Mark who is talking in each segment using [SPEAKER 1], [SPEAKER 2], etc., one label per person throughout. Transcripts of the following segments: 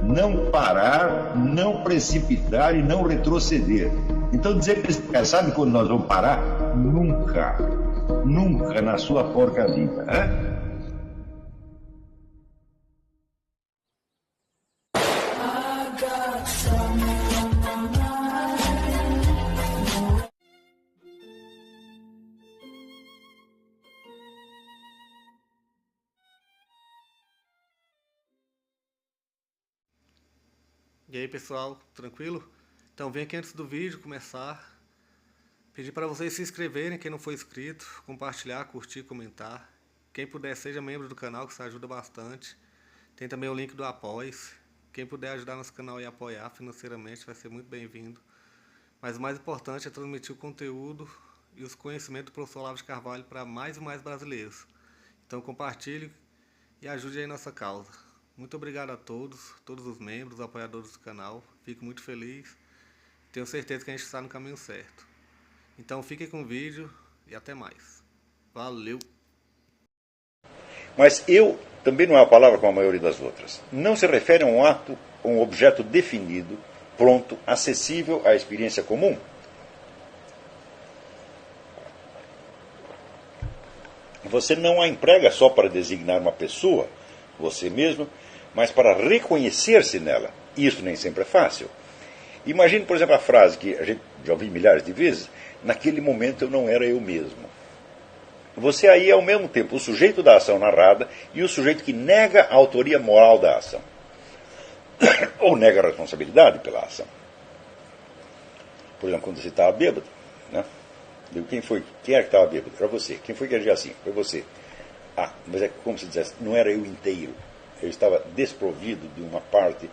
[SPEAKER 1] não parar, não precipitar e não retroceder. Então dizer para esse cara, sabe quando nós vamos parar? Nunca. Nunca na sua porca vida. Né?
[SPEAKER 2] E aí pessoal, tranquilo? Então vem aqui antes do vídeo começar, pedir para vocês se inscreverem, quem não for inscrito, compartilhar, curtir, comentar. Quem puder seja membro do canal, que isso ajuda bastante. Tem também o link do Apoia-se. Quem puder ajudar nosso canal e apoiar financeiramente vai ser muito bem-vindo. Mas o mais importante é transmitir o conteúdo e os conhecimentos do professor Olavo de Carvalho para mais e mais brasileiros. Então compartilhe e ajude aí nossa causa. Muito obrigado a todos os membros, apoiadores do canal. Fico muito feliz. Tenho certeza que a gente está no caminho certo. Então fiquem com o vídeo e até mais. Valeu!
[SPEAKER 3] Mas eu também não é uma palavra como a maioria das outras. Não se refere a um ato, a um objeto definido, pronto, acessível à experiência comum. Você não a emprega só para designar uma pessoa, você mesmo, mas para reconhecer-se nela. Isso nem sempre é fácil. Imagine, por exemplo, a frase que a gente já ouviu milhares de vezes: naquele momento eu não era eu mesmo. Você aí é ao mesmo tempo o sujeito da ação narrada e o sujeito que nega a autoria moral da ação. Ou nega a responsabilidade pela ação. Por exemplo, quando você estava bêbado, né? Quem foi? Quem era que estava bêbado? Era você. Quem foi que agia assim? Foi você. Ah, mas é como se dissesse, não era eu inteiro. Eu estava desprovido de uma parte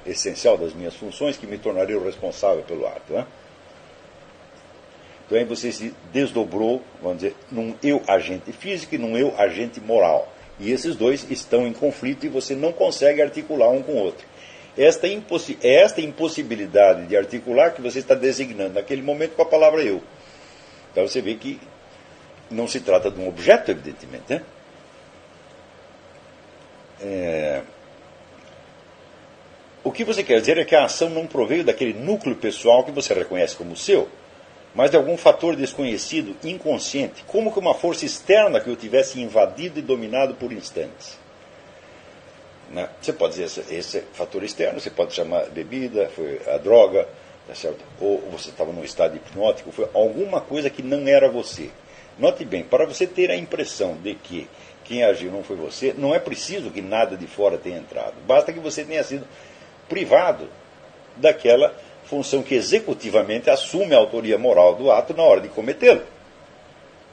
[SPEAKER 3] essencial das minhas funções que me tornaria o responsável pelo ato. Né? Então aí você se desdobrou, vamos dizer, num eu agente físico e num eu agente moral. E esses dois estão em conflito e você não consegue articular um com o outro. É esta impossibilidade de articular que você está designando naquele momento com a palavra eu. Então você vê que não se trata de um objeto, evidentemente, né? O que você quer dizer é que a ação não proveio daquele núcleo pessoal que você reconhece como seu, mas de algum fator desconhecido, inconsciente, como que uma força externa que o tivesse invadido e dominado por instantes. Né? Você pode dizer esse fator externo, você pode chamar bebida, foi a droga, tá certo? Ou você estava num estado hipnótico, foi alguma coisa que não era você. Note bem, para você ter a impressão de que quem agiu não foi você, não é preciso que nada de fora tenha entrado. Basta que você tenha sido privado daquela função que executivamente assume a autoria moral do ato na hora de cometê-lo.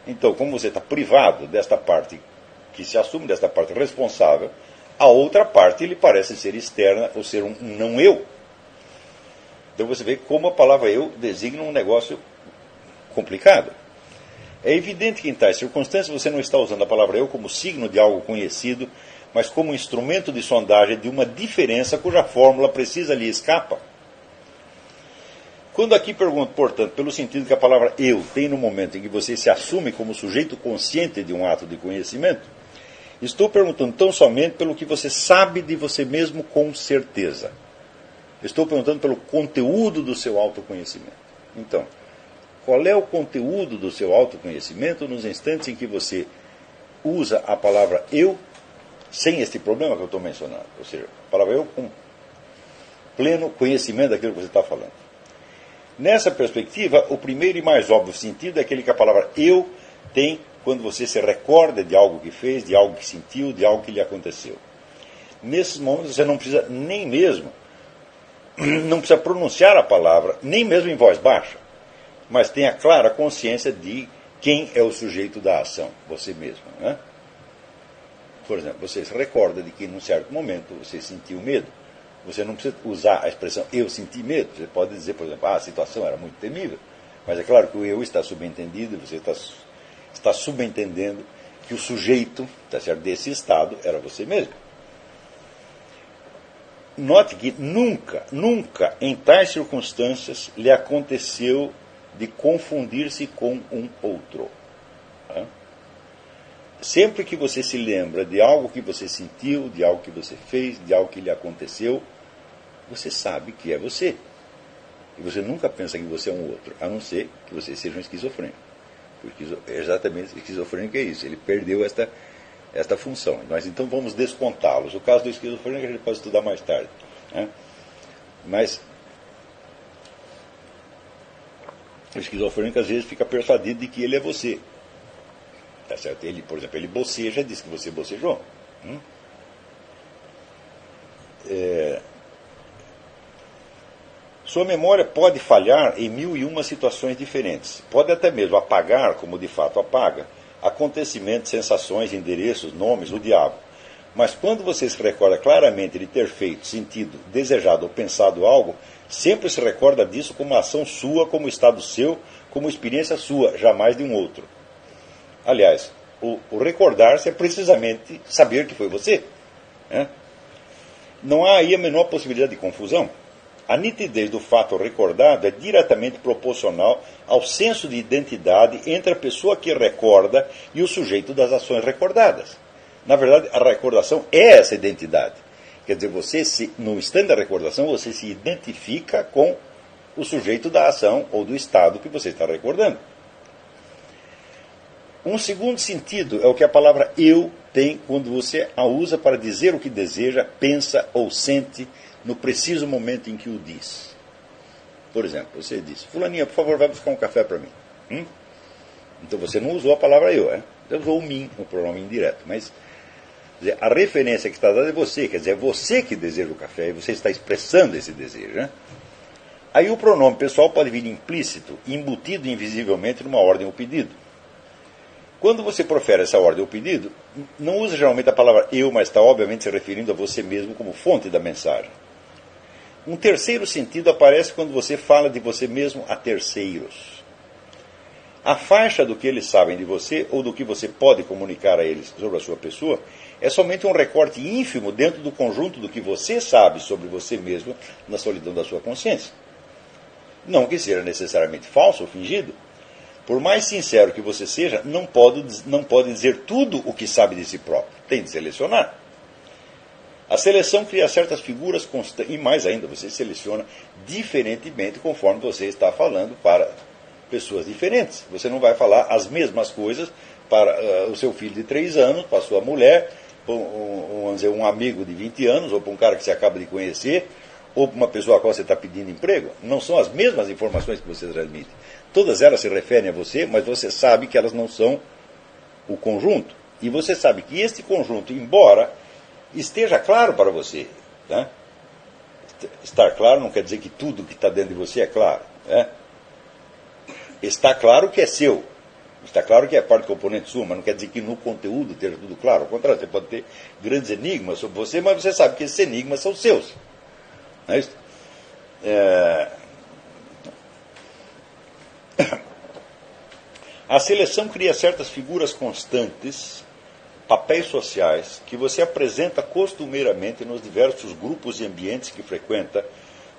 [SPEAKER 3] Então, como você está privado desta parte que se assume, desta parte responsável, a outra parte lhe parece ser externa, ou ser um não eu. Então você vê como a palavra eu designa um negócio complicado. É evidente que em tais circunstâncias você não está usando a palavra eu como signo de algo conhecido, mas como instrumento de sondagem de uma diferença cuja fórmula precisa lhe escapa. Quando aqui pergunto, portanto, pelo sentido que a palavra eu tem no momento em que você se assume como sujeito consciente de um ato de conhecimento, estou perguntando tão somente pelo que você sabe de você mesmo com certeza. Estou perguntando pelo conteúdo do seu autoconhecimento. Então, qual é o conteúdo do seu autoconhecimento nos instantes em que você usa a palavra eu sem este problema que eu estou mencionando? Ou seja, a palavra eu com pleno conhecimento daquilo que você está falando. Nessa perspectiva, o primeiro e mais óbvio sentido é aquele que a palavra eu tem quando você se recorda de algo que fez, de algo que sentiu, de algo que lhe aconteceu. Nesses momentos você não precisa nem mesmo, não precisa pronunciar a palavra, nem mesmo em voz baixa, mas tem a clara consciência de quem é o sujeito da ação, você mesmo. Né? Por exemplo, você se recorda de que num certo momento você sentiu medo. Você não precisa usar a expressão eu senti medo. Você pode dizer, por exemplo, a situação era muito temível. Mas é claro que o eu está subentendido, você está subentendendo que o sujeito, tá certo, desse estado era você mesmo. Note que nunca em tais circunstâncias lhe aconteceu de confundir-se com um outro. Tá? Sempre que você se lembra de algo que você sentiu, de algo que você fez, de algo que lhe aconteceu, você sabe que é você. E você nunca pensa que você é um outro, a não ser que você seja um esquizofrênico. Porque exatamente esquizofrênico é isso, ele perdeu esta função. Nós então vamos descontá-los. O caso do esquizofrênico a gente pode estudar mais tarde, né? Mas o esquizofrênico às vezes fica persuadido de que ele é você. Tá certo? Ele, por exemplo, ele boceja, diz que você bocejou. Sua memória pode falhar em 1001 situações diferentes. Pode até mesmo apagar, como de fato apaga, acontecimentos, sensações, endereços, nomes, o diabo. Mas quando você se recorda claramente de ter feito, sentido, desejado ou pensado algo, sempre se recorda disso como ação sua, como estado seu, como experiência sua, jamais de um outro. Aliás, o recordar-se é precisamente saber que foi você, né? Não há aí a menor possibilidade de confusão. A nitidez do fato recordado é diretamente proporcional ao senso de identidade entre a pessoa que recorda e o sujeito das ações recordadas. Na verdade, a recordação é essa identidade. Quer dizer, no instante da recordação, você se identifica com o sujeito da ação ou do estado que você está recordando. Um segundo sentido é o que a palavra eu tem quando você a usa para dizer o que deseja, pensa ou sente no preciso momento em que o diz. Por exemplo, você diz: fulaninha, por favor, vai buscar um café para mim. Então você não usou a palavra eu, né? Você usou o mim, o pronome indireto. Mas quer dizer, a referência que está dada é você, quer dizer, é você que deseja o café e você está expressando esse desejo, né? Aí o pronome pessoal pode vir implícito, embutido invisivelmente numa ordem ou pedido. Quando você profere essa ordem ou pedido, não usa geralmente a palavra eu, mas está obviamente se referindo a você mesmo como fonte da mensagem. Um terceiro sentido aparece quando você fala de você mesmo a terceiros. A faixa do que eles sabem de você ou do que você pode comunicar a eles sobre a sua pessoa é somente um recorte ínfimo dentro do conjunto do que você sabe sobre você mesmo na solidão da sua consciência. Não que seja necessariamente falso ou fingido. Por mais sincero que você seja, não pode dizer tudo o que sabe de si próprio. Tem de selecionar. A seleção cria certas figuras constantes, e mais ainda, você seleciona diferentemente conforme você está falando para pessoas diferentes. Você não vai falar as mesmas coisas para o seu filho de 3 anos, para a sua mulher, para vamos dizer, um amigo de 20 anos, ou para um cara que você acaba de conhecer, ou para uma pessoa a qual você está pedindo emprego. Não são as mesmas informações que você transmite. Todas elas se referem a você, mas você sabe que elas não são o conjunto. E você sabe que este conjunto, embora esteja claro para você, né? Estar claro não quer dizer que tudo que está dentro de você é claro, né? Está claro que é seu. Está claro que é parte do componente sua, mas não quer dizer que no conteúdo esteja tudo claro. Ao contrário, você pode ter grandes enigmas sobre você, mas você sabe que esses enigmas são seus. Não é isso? A seleção cria certas figuras constantes, papéis sociais, que você apresenta costumeiramente nos diversos grupos e ambientes que frequenta,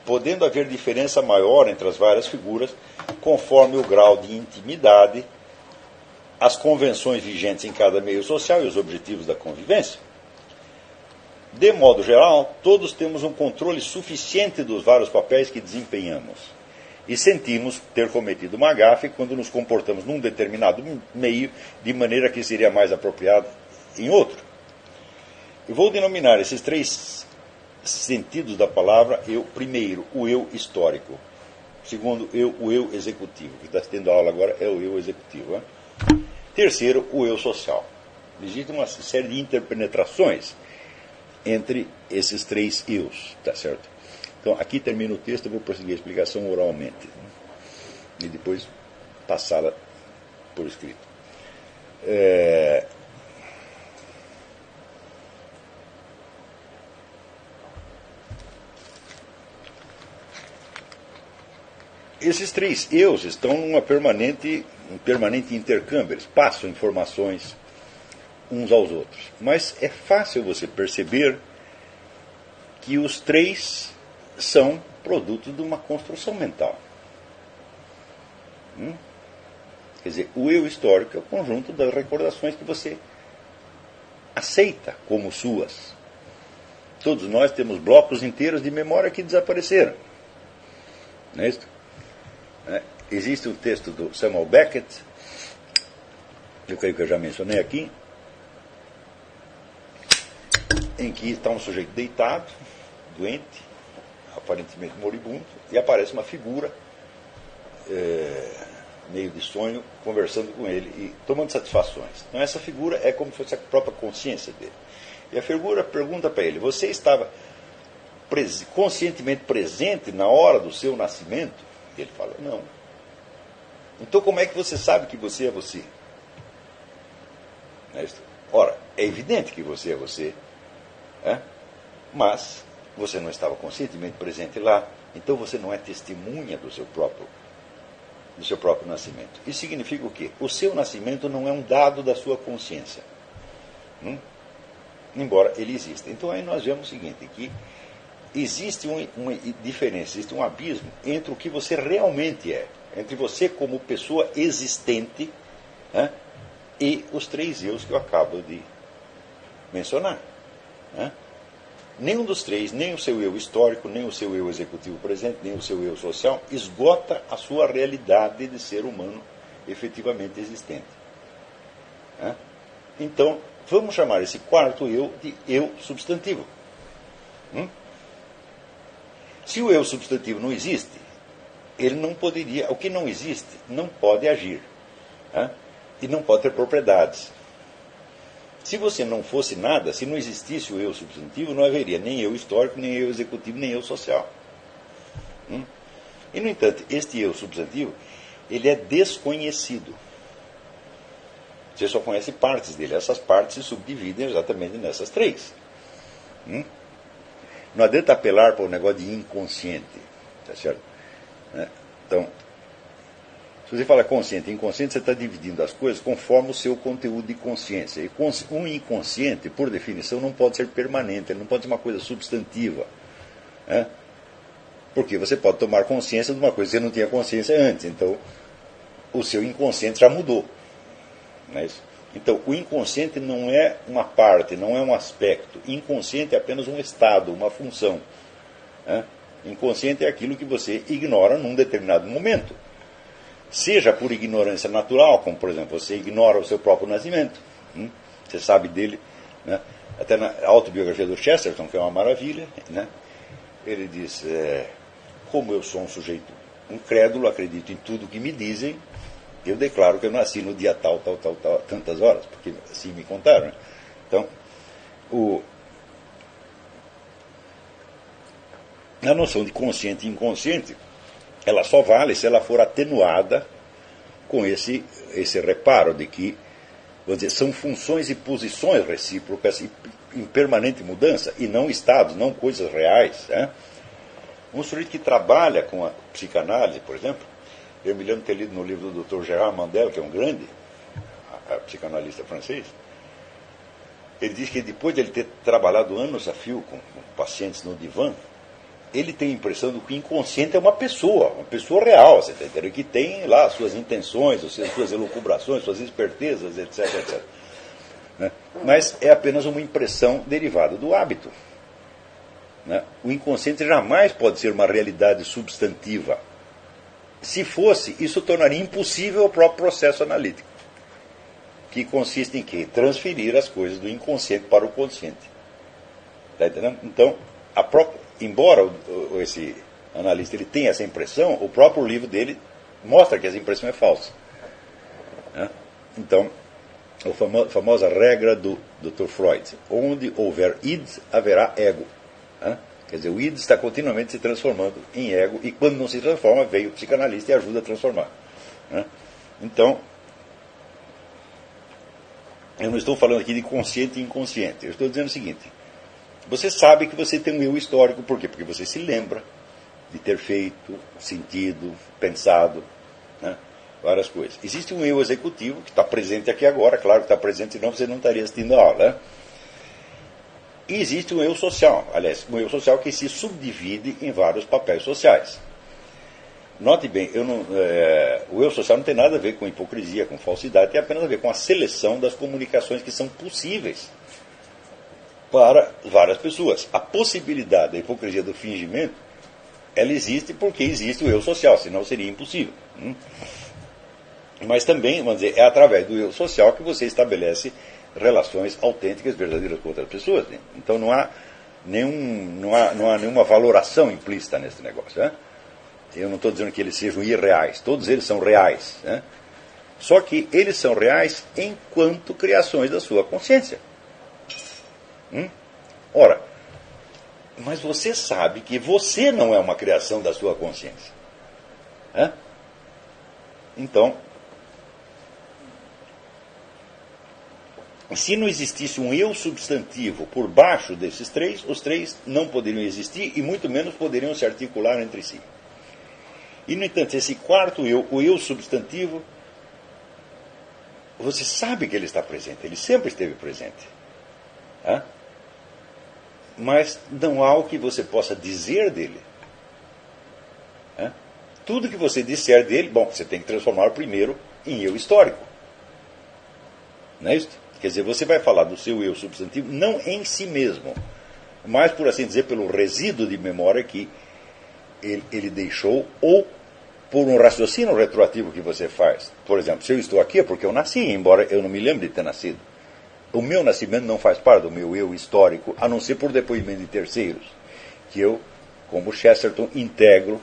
[SPEAKER 3] podendo haver diferença maior entre as várias figuras, conforme o grau de intimidade, as convenções vigentes em cada meio social e os objetivos da convivência. De modo geral, todos temos um controle suficiente dos vários papéis que desempenhamos. E sentimos ter cometido uma gafe quando nos comportamos num determinado meio de maneira que seria mais apropriada em outro. Eu vou denominar esses 3 sentidos da palavra eu. Primeiro, o eu histórico. Segundo, o eu executivo. O que está tendo aula agora é o eu executivo. Né? Terceiro, o eu social. Existe uma série de interpenetrações entre esses 3 eus. Tá certo? Então, aqui termina o texto, eu vou prosseguir a explicação oralmente. E depois passá-la por escrito. Esses 3 eus estão num permanente intercâmbio, eles passam informações uns aos outros. Mas é fácil você perceber que os 3 são produtos de uma construção mental. Quer dizer, o eu histórico é o conjunto das recordações que você aceita como suas. Todos nós temos blocos inteiros de memória que desapareceram. Não é isso? Existe um texto do Samuel Beckett, eu creio que eu já mencionei aqui, em que está um sujeito deitado, doente, aparentemente moribundo, e aparece uma figura, meio de sonho, conversando com ele e tomando satisfações. Então essa figura é como se fosse a própria consciência dele. E a figura pergunta para ele: você estava conscientemente presente na hora do seu nascimento? E ele fala: não. Então como é que você sabe que você é você? Ora, é evidente que você é você, mas você não estava conscientemente presente lá, então você não é testemunha do seu próprio nascimento. Isso significa o quê? O seu nascimento não é um dado da sua consciência, embora ele exista. Então aí nós vemos o seguinte, que existe uma diferença, existe um abismo entre o que você realmente é, entre você como pessoa existente, e os três eus que eu acabo de mencionar. Nenhum dos três, nem o seu eu histórico, nem o seu eu executivo presente, nem o seu eu social, esgota a sua realidade de ser humano efetivamente existente. Então, vamos chamar esse quarto eu de eu substantivo. Se o eu substantivo não existe, ele não poderia, o que não existe não pode agir, e não pode ter propriedades. Se você não fosse nada, se não existisse o eu substantivo, não haveria nem eu histórico, nem eu executivo, nem eu social. E, no entanto, este eu substantivo, ele é desconhecido. Você só conhece partes dele. Essas partes se subdividem exatamente nessas três. Não adianta apelar para o negócio de inconsciente. Tá certo? Então, se você fala consciente e inconsciente, você está dividindo as coisas conforme o seu conteúdo de consciência. E um inconsciente, por definição, não pode ser permanente, ele não pode ser uma coisa substantiva. Porque você pode tomar consciência de uma coisa que você não tinha consciência antes. Então, o seu inconsciente já mudou. Não é isso? Então, o inconsciente não é uma parte, não é um aspecto. Inconsciente é apenas um estado, uma função. Inconsciente é aquilo que você ignora num determinado momento. Seja por ignorância natural, como, por exemplo, você ignora o seu próprio nascimento. Você sabe dele. Até na autobiografia do Chesterton, que é uma maravilha, ele diz, como eu sou um sujeito incrédulo, acredito em tudo que me dizem, eu declaro que eu nasci no dia tal, tantas horas, porque assim me contaram. Então, a noção de consciente e inconsciente, ela só vale se ela for atenuada com esse reparo de que, vamos dizer, são funções e posições recíprocas em permanente mudança, e não estados, não coisas reais. Um sujeito que trabalha com a psicanálise, por exemplo, eu me lembro de ter lido no livro do Dr. Gérard Mandel, que é um grande psicanalista francês, ele diz que depois de ele ter trabalhado anos a fio com pacientes no divã, ele tem a impressão de que o inconsciente é uma pessoa real, você está entendendo? Que tem lá suas intenções, suas elucubrações, suas espertezas, etc. Mas é apenas uma impressão derivada do hábito. O inconsciente jamais pode ser uma realidade substantiva. Se fosse, isso tornaria impossível o próprio processo analítico, que consiste em quê? Transferir as coisas do inconsciente para o consciente. Está entendendo? Então, embora esse analista ele tenha essa impressão, o próprio livro dele mostra que essa impressão é falsa. Então, a famosa regra do Dr. Freud: onde houver id, haverá ego. Quer dizer, o id está continuamente se transformando em ego, e quando não se transforma, vem o psicanalista e ajuda a transformar. Então, eu não estou falando aqui de consciente e inconsciente, eu estou dizendo o seguinte: você sabe que você tem um eu histórico, por quê? Porque você se lembra de ter feito, sentido, pensado, várias coisas. Existe um eu executivo que está presente aqui agora, claro que está presente, senão você não estaria assistindo a aula. E existe um eu social, aliás, um eu social que se subdivide em vários papéis sociais. Note bem, o eu social não tem nada a ver com hipocrisia, com falsidade, tem apenas a ver com a seleção das comunicações que são possíveis para várias pessoas. A possibilidade da hipocrisia do fingimento, ela existe porque existe o eu social, senão seria impossível. Mas também, vamos dizer, é através do eu social que você estabelece relações autênticas, verdadeiras com outras pessoas. Né? Então não há nenhuma valoração implícita nesse negócio. Né? Eu não estou dizendo que eles sejam irreais, todos eles são reais. Né? Só que eles são reais enquanto criações da sua consciência. Ora, mas você sabe que você não é uma criação da sua consciência. Então, se não existisse um eu substantivo por baixo desses três, os três não poderiam existir e muito menos poderiam se articular entre si. E, no entanto, esse quarto eu, o eu substantivo, você sabe que ele está presente, ele sempre esteve presente. Mas não há o que você possa dizer dele. Tudo que você disser dele, bom, você tem que transformar primeiro em eu histórico. Não é isso? Quer dizer, você vai falar do seu eu substantivo não em si mesmo, mas, por assim dizer, pelo resíduo de memória que ele deixou, ou por um raciocínio retroativo que você faz. Por exemplo, se eu estou aqui é porque eu nasci, embora eu não me lembre de ter nascido. O meu nascimento não faz parte do meu eu histórico, a não ser por depoimento de terceiros, que eu, como Chesterton, integro,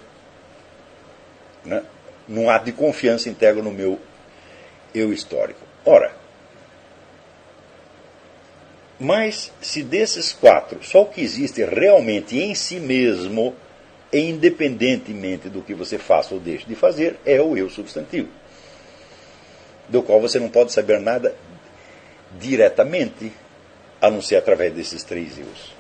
[SPEAKER 3] né, num ato de confiança, integro no meu eu histórico. Ora, mas se desses quatro, só o que existe realmente em si mesmo, independentemente do que você faça ou deixe de fazer, é o eu substantivo, do qual você não pode saber nada diretamente, a não ser através desses três eus.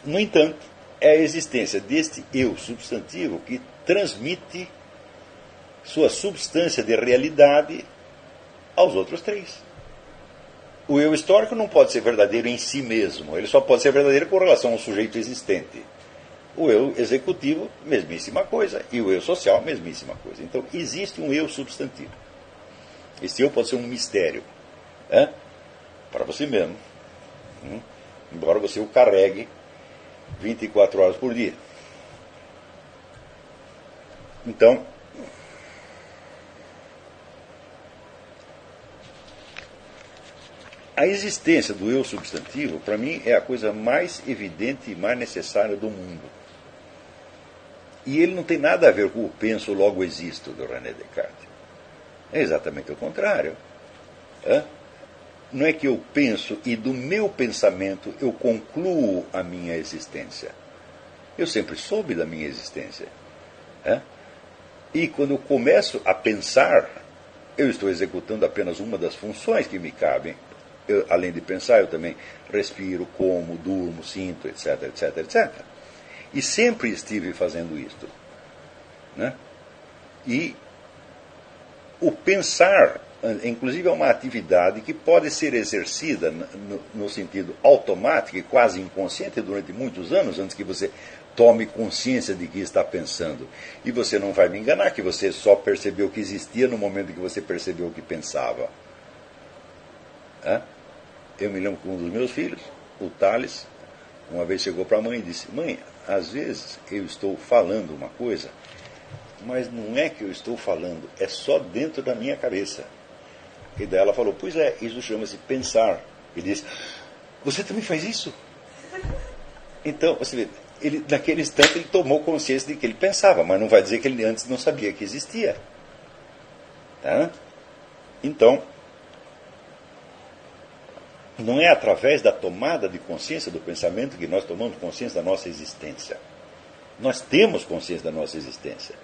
[SPEAKER 3] No entanto, é a existência deste eu substantivo que transmite sua substância de realidade aos outros três. O eu histórico não pode ser verdadeiro em si mesmo, ele só pode ser verdadeiro com relação ao sujeito existente. O eu executivo, mesmíssima coisa, e o eu social, mesmíssima coisa. Então, existe um eu substantivo. Esse eu pode ser um mistério, para você mesmo, embora você o carregue 24 horas por dia. Então, a existência do eu substantivo, para mim, é a coisa mais evidente e mais necessária do mundo. E ele não tem nada a ver com o penso, logo existo, do René Descartes. É exatamente o contrário. Não é que eu penso e do meu pensamento eu concluo a minha existência. Eu sempre soube da minha existência. E quando eu começo a pensar, eu estou executando apenas uma das funções que me cabem. Além de pensar, eu também respiro, como, durmo, sinto, etc, etc, etc. E sempre estive fazendo isto. E o pensar, inclusive, é uma atividade que pode ser exercida no sentido automático e quase inconsciente durante muitos anos, antes que você tome consciência de que está pensando. E você não vai me enganar que você só percebeu que existia no momento que você percebeu que pensava. Eu me lembro que um dos meus filhos, o Thales, uma vez chegou para a mãe e disse: mãe, às vezes eu estou falando uma coisa, mas não é que eu estou falando, é só dentro da minha cabeça. E daí ela falou: pois é, isso chama-se pensar. Ele disse: você também faz isso? Então, você vê, ele, naquele instante ele tomou consciência de que ele pensava, mas não vai dizer que ele antes não sabia que existia. Então, não é através da tomada de consciência do pensamento que nós tomamos consciência da nossa existência. Nós temos consciência da nossa existência.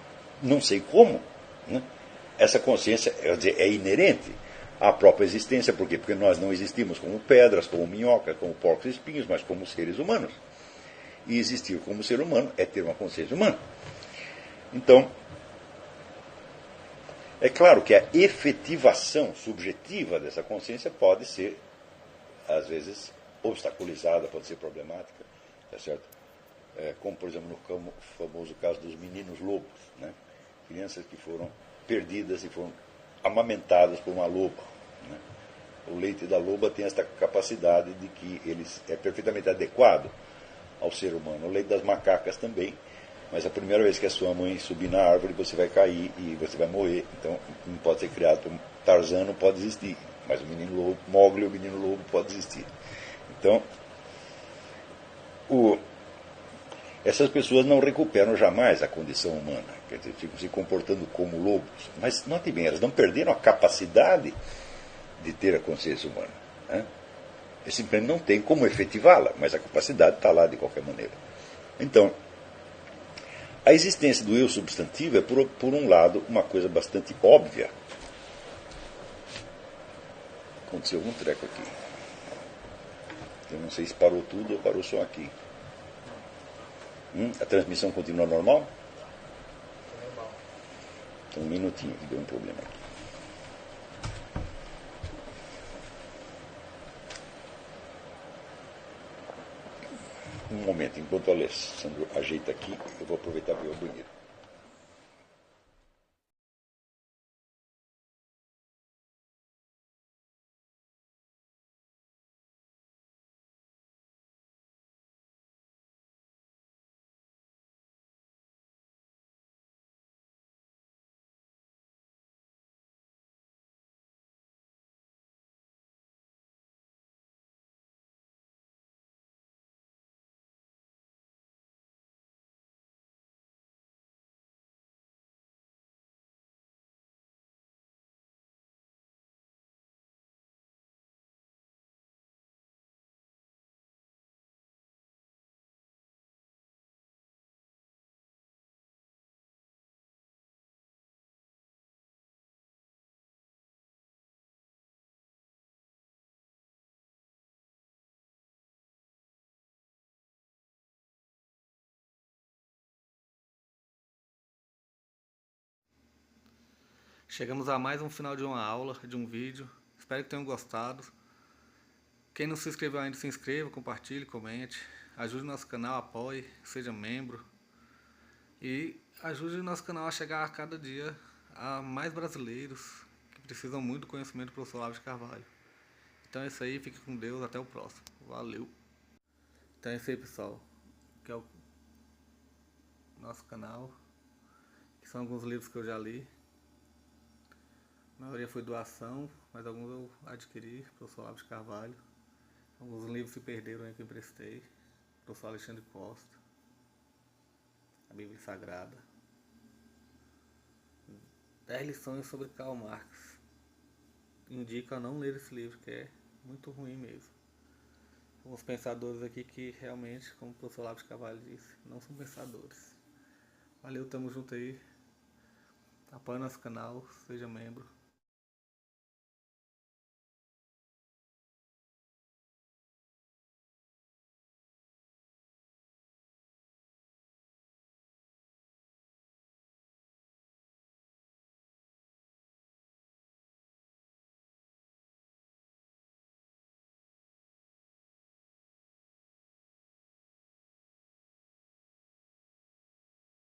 [SPEAKER 3] Não sei como. Essa consciência, quer dizer, é inerente à própria existência. Por quê? Porque nós não existimos como pedras, como minhoca, como porcos e espinhos, mas como seres humanos. E existir como ser humano é ter uma consciência humana. Então, é claro que a efetivação subjetiva dessa consciência pode ser, às vezes, obstaculizada, pode ser problemática, tá certo? Como, por exemplo, no famoso caso dos meninos lobos, crianças que foram perdidas e foram amamentadas por uma loba. O leite da loba tem esta capacidade de que ele é perfeitamente adequado ao ser humano. O leite das macacas também. Mas a primeira vez que a sua mãe subir na árvore, você vai cair e você vai morrer. Então, não pode ser criado por Tarzan, não pode existir. Mas o menino lobo, Mowgli, o menino lobo, pode existir. Então, essas pessoas não recuperam jamais a condição humana. Quer dizer, ficam se comportando como lobos. Mas, note bem, elas não perderam a capacidade de ter a consciência humana. Né? Eles simplesmente não têm como efetivá-la, mas a capacidade está lá de qualquer maneira. Então, a existência do eu substantivo é, por um lado, uma coisa bastante óbvia. Aconteceu algum treco aqui. Eu não sei se parou tudo ou parou só aqui. A transmissão continua normal?
[SPEAKER 2] Normal.
[SPEAKER 3] Então, um minutinho, que deu um problema aqui. Um momento, enquanto o Alessandro ajeita aqui, eu vou aproveitar para ir ao banheiro.
[SPEAKER 2] Chegamos a mais um final de uma aula, de um vídeo. Espero que tenham gostado. Quem não se inscreveu ainda, se inscreva, compartilhe, comente. Ajude o nosso canal, apoie, seja membro. E ajude o nosso canal a chegar a cada dia a mais brasileiros que precisam muito do conhecimento do professor Olavo de Carvalho. Então é isso aí, fique com Deus, até o próximo. Valeu! Então é isso aí, pessoal. Que é o nosso canal. Que são alguns livros que eu já li. A maioria foi doação, mas alguns eu adquiri, professor Olavo de Carvalho. Alguns livros se perderam aí que eu emprestei. Professor Alexandre Costa. A Bíblia Sagrada. 10 lições sobre Karl Marx. Indico a não ler esse livro, que é muito ruim mesmo. Alguns pensadores aqui que realmente, como o professor Olavo de Carvalho disse, não são pensadores. Valeu, tamo junto aí. Apoie nosso canal, seja membro.